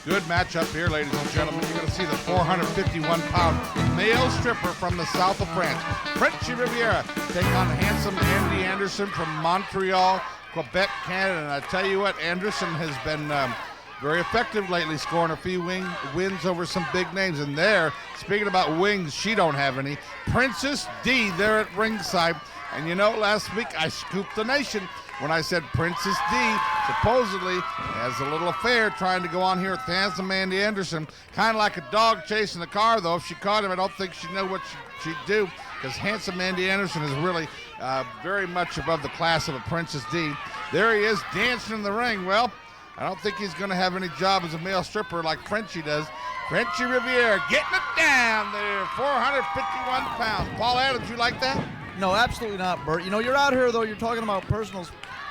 Good matchup here, ladies and gentlemen. You're going to see the 451-pound male stripper from the south of France, Frenchy Riviera, take on handsome Andy Anderson from Montreal, Quebec, Canada. And I tell you what, Anderson has been very effective lately, scoring a few wins over some big names. And there, speaking about wings, she don't have any. Princess Dee there at ringside. And you know, last week I scooped the nation when I said Princess Dee supposedly has a little affair trying to go on here with handsome Andy Anderson. Kind of like a dog chasing a car, though. If she caught him, I don't think she'd know what she'd do, because handsome Andy Anderson is really very much above the class of a Princess Dee. There he is dancing in the ring. Well, I don't think he's going to have any job as a male stripper like Frenchy does. Frenchy Riviera getting it down there, 451 pounds. Paul Adams, you like that? No, absolutely not, Bert. You know, you're out here, though, you're talking about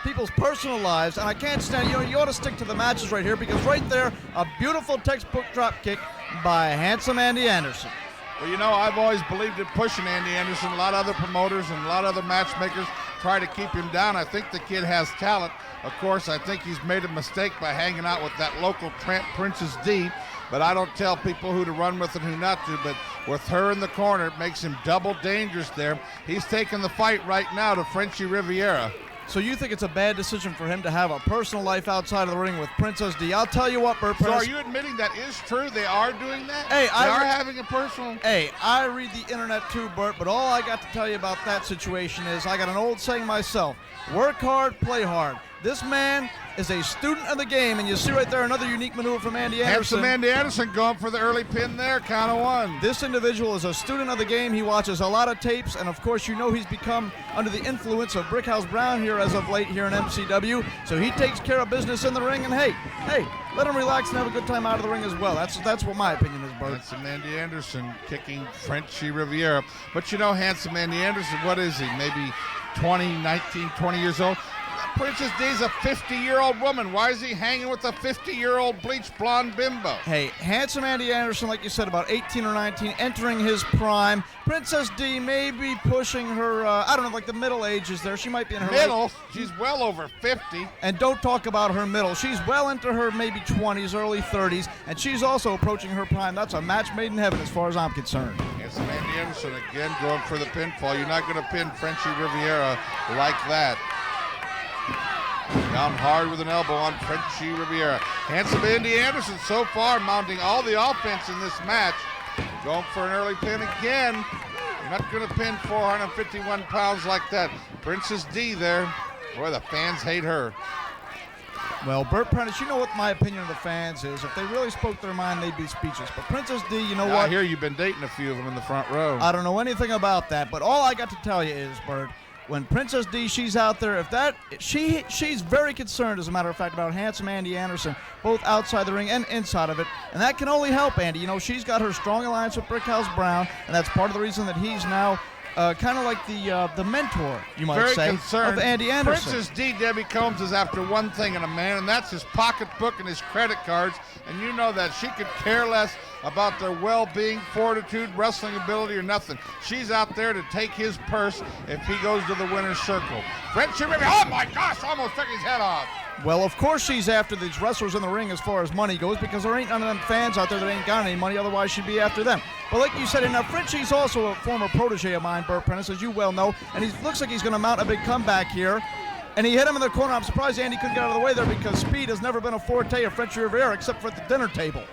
people's personal lives, and I can't stand, you ought to stick to the matches right here, because right there, a beautiful textbook drop kick by handsome Andy Anderson. Well, you know, I've always believed in pushing Andy Anderson. A lot of other promoters and a lot of other matchmakers try to keep him down. I think the kid has talent. Of course, I think he's made a mistake by hanging out with that local tramp, Princess Dee. But I don't tell people who to run with and who not to. But with her in the corner, it makes him double dangerous there. He's taking the fight right now to Frenchy Riviera. So you think it's a bad decision for him to have a personal life outside of the ring with Princess Dee? I'll tell you what, Bert. So are you admitting that is true? They are doing that? Hey, they are having a personal... Hey, I read the internet too, Bert, but all I got to tell you about that situation is I got an old saying myself: work hard, play hard. This man is a student of the game, and you see right there another unique maneuver from Andy Anderson. Handsome Andy Anderson going for the early pin there, count of one. This individual is a student of the game. He watches a lot of tapes, and of course you know he's become under the influence of Brickhouse Brown here as of late here in MCW, so he takes care of business in the ring, and hey, let him relax and have a good time out of the ring as well. That's what my opinion is, Bert. Handsome Andy Anderson kicking Frenchy Riviera. But you know, handsome Andy Anderson, what is he, maybe 20 years old? Princess Dee's a 50-year-old woman. Why is he hanging with a 50-year-old bleached blonde bimbo? Hey, handsome Andy Anderson, like you said, about 18 or 19, entering his prime. Princess Dee may be pushing her, I don't know, like the middle ages there. She might be in her middle. She's well over 50. And don't talk about her middle. She's well into her maybe 20s, early 30s, and she's also approaching her prime. That's a match made in heaven as far as I'm concerned. Handsome Andy Anderson again going for the pinfall. You're not going to pin Frenchy Riviera like that. Down hard with an elbow on Frenchy Riviera. Handsome Andy Anderson so far mounting all the offense in this match. Going for an early pin again. You're not going to pin 451 pounds like that. Princess Dee there. Boy, the fans hate her. Well, Bert, Prentice, you know what my opinion of the fans is. If they really spoke their mind, they'd be speechless. But Princess Dee, you know what? I hear you've been dating a few of them in the front row. I don't know anything about that, but all I got to tell you is, Bert, when Princess Dee, she's out there, she's very concerned, as a matter of fact, about handsome Andy Anderson, both outside the ring and inside of it, and that can only help Andy. You know, she's got her strong alliance with Brickhouse Brown, and that's part of the reason that he's now kind of like the mentor, you might very say, concerned. of Andy Anderson. Princess Dee, Debbie Combs, is after one thing in a man, and that's his pocketbook and his credit cards, and you know that she could care less about their well-being, fortitude, wrestling ability, or nothing. She's out there to take his purse if he goes to the winner's circle. Frenchy Riviera, oh my gosh, almost took his head off. Well, of course she's after these wrestlers in the ring as far as money goes, because there ain't none of them fans out there that ain't got any money, otherwise she'd be after them. But like you said, and now Frenchy's also a former protege of mine, Bert Prentice, as you well know, and he looks like he's going to mount a big comeback here. And he hit him in the corner. I'm surprised Andy couldn't get out of the way there, because speed has never been a forte of Frenchy Riviera except for at the dinner table.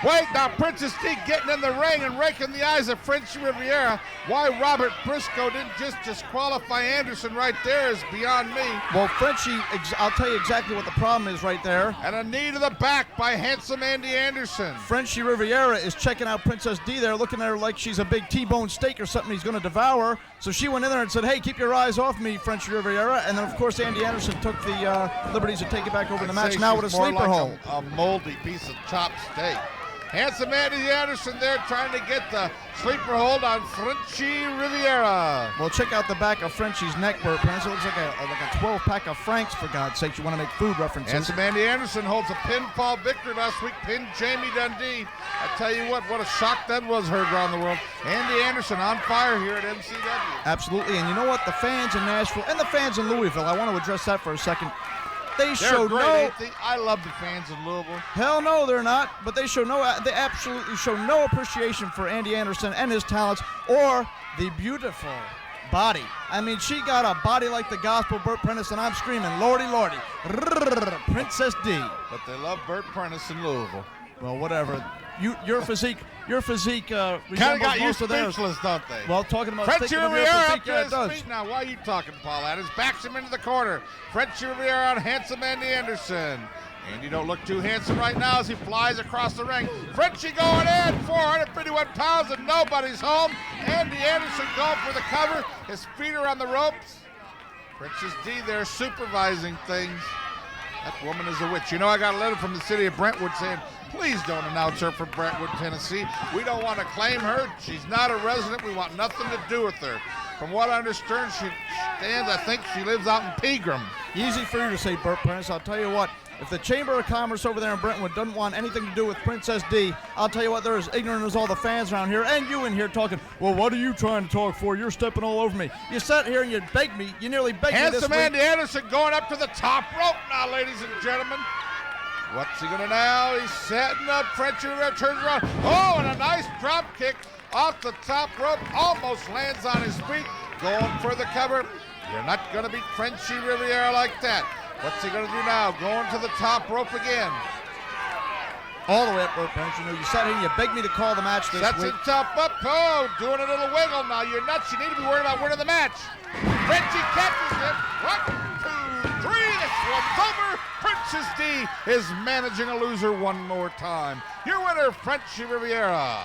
Wait, now Princess Dee getting in the ring and raking the eyes of Frenchy Riviera. Why Robert Briscoe didn't just disqualify Anderson right there is beyond me. Well, Frenchy, I'll tell you exactly what the problem is right there. And a knee to the back by handsome Andy Anderson. Frenchy Riviera is checking out Princess Dee there, looking at her like she's a big T-bone steak or something he's going to devour. So she went in there and said, hey, keep your eyes off me, Frenchy Riviera. And then, of course, Andy Anderson took the liberties to take it back over the match now with a sleeper hold. A moldy piece of chopped steak. Handsome Andy Anderson there trying to get the sleeper hold on Frenchy Riviera. Well, check out the back of Frenchy's neck, Bert Prentice. It looks like a 12-pack of Franks, for God's sakes. You want to make food references. Handsome Andy Anderson holds a pinfall victory last week, pinned Jamie Dundee. I tell you what a shock that was heard around the world. Andy Anderson on fire here at MCW. Absolutely, and you know what? The fans in Nashville and the fans in Louisville, I want to address that for a second. they show great, no. ain't they? I love the fans in Louisville. Hell no, they're not. But they absolutely show no appreciation for Andy Anderson and his talents or the beautiful body. I mean, she got a body like the gospel, Bert Prentice, and I'm screaming, Lordy, Lordy, Princess D. But they love Bert Prentice in Louisville. Well, whatever. Your physique Kind of resembles got you most of theirs. speechless, don't they? Well, talking about Frenchy thinking of your Riviera physique, up to yeah, it his does. feet now. Why are you talking, Paul Adams? Backs him into the corner. Frenchy Riviera on handsome Andy Anderson. Andy don't look too handsome right now as he flies across the ring. Frenchy going in, 451 pounds and nobody's home. Andy Anderson going for the cover. His feet are on the ropes. Princess D there supervising things. That woman is a witch. You know, I got a letter from the city of Brentwood saying, please don't announce her for Brentwood, Tennessee. We don't want to claim her. She's not a resident. We want nothing to do with her. From what I understand, I think she lives out in Pegram. Easy for you to say, Bert Prentice. I'll tell you what, if the Chamber of Commerce over there in Brentwood doesn't want anything to do with Princess D, I'll tell you what, they're as ignorant as all the fans around here, and you in here talking, well, what are you trying to talk for? You're stepping all over me. You sat here and you begged me. You nearly begged me this Handsome week. Andy Anderson going up to the top rope now, ladies and gentlemen. What's he going to now? He's setting up. Frenchy Riviera turns around. Oh, and a nice drop kick off the top rope. Almost lands on his feet. Going for the cover. You're not going to beat Frenchy Riviera like that. What's he going to do now? Going to the top rope again. All the way up, Bert Prentice. You know, you sat here and you begged me to call the match this Sets week. it top up. Oh, doing a little wiggle now. You're nuts. You need to be worried about winning the match. Frenchy catches it. 1, 2, 3. This one's over. Princess D is managing a loser one more time. Your winner, Frenchy Riviera.